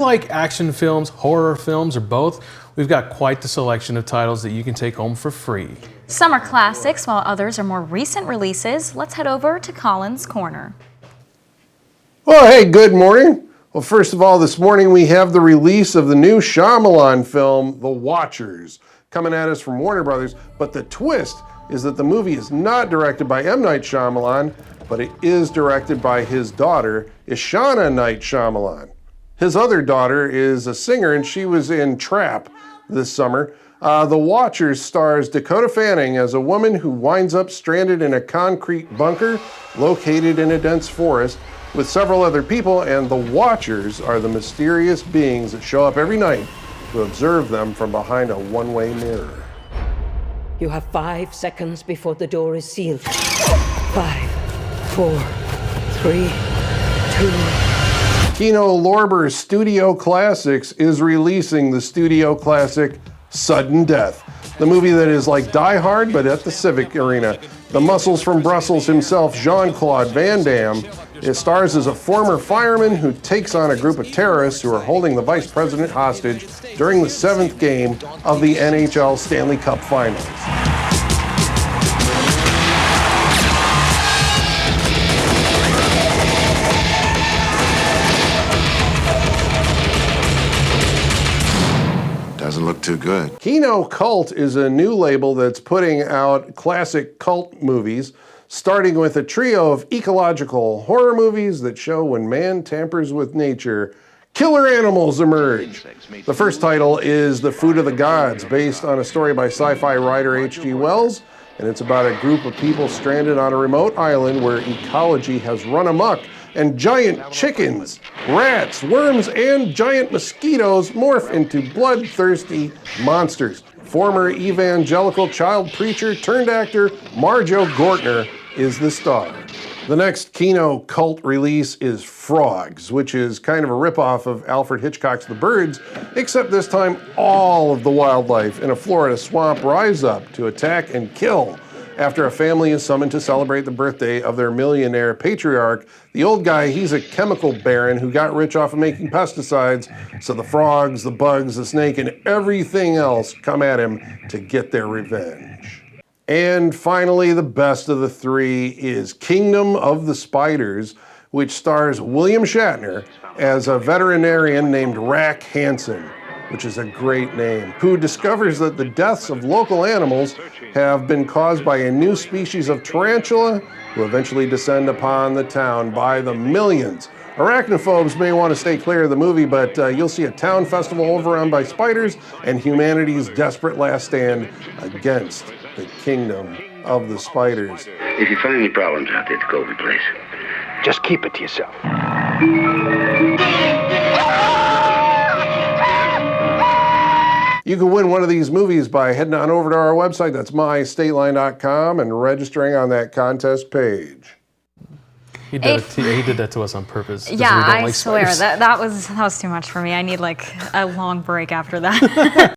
Like action films, horror films, or both, we've got quite the selection of titles that you can take home for free. Some are classics, while others are more recent releases. Let's head over to Colin's Corner. Well, hey, good morning. Well, first of all, this morning we have the release of the new Shyamalan film, The Watchers, coming at us from Warner Brothers. But the twist is that the movie is not directed by M. Night Shyamalan, but it is directed by his daughter, Ishana Night Shyamalan. His other daughter is a singer, and she was in Trap this summer. The Watchers stars Dakota Fanning as a woman who winds up stranded in a concrete bunker located in a dense forest with several other people, and the Watchers are the mysterious beings that show up every night to observe them from behind a one-way mirror. You have 5 seconds before the door is sealed. 5, 4, 3, 2... Kino Lorber's Studio Classics is releasing the studio classic Sudden Death, the movie that is like Die Hard but at the Civic Arena. The muscles from Brussels himself, Jean-Claude Van Damme, it stars as a former fireman who takes on a group of terrorists who are holding the vice president hostage during the 7th game of the NHL Stanley Cup Finals. Doesn't look too good. Kino Cult is a new label that's putting out classic cult movies, starting with a trio of ecological horror movies that show when man tampers with nature, killer animals emerge. The first title is The Food of the Gods, based on a story by sci-fi writer H.G. Wells, and it's about a group of people stranded on a remote island where ecology has run amok, and giant chickens, rats, worms, and giant mosquitoes morph into bloodthirsty monsters. Former evangelical child preacher turned actor Marjoe Gortner is the star. The next Kino Cult release is Frogs, which is kind of a ripoff of Alfred Hitchcock's The Birds, except this time all of the wildlife in a Florida swamp rise up to attack and kill after a family is summoned to celebrate the birthday of their millionaire patriarch. The old guy, he's a chemical baron who got rich off of making pesticides, so the frogs, the bugs, the snake, and everything else come at him to get their revenge. And finally, the best of the three is Kingdom of the Spiders, which stars William Shatner as a veterinarian named Rack Hansen, which is a great name, who discovers that the deaths of local animals have been caused by a new species of tarantula who eventually descend upon the town by the millions. Arachnophobes may want to stay clear of the movie, but you'll see a town festival overrun by spiders and humanity's desperate last stand against the Kingdom of the Spiders. If you find any problems out there at the Colby place, just keep it to yourself. You can win one of these movies by heading on over to our website, that's mystateline.com, and registering on that contest page. He did that to us on purpose. Yeah, we don't I like swear, spiders. that was too much for me. I need like a long break after that.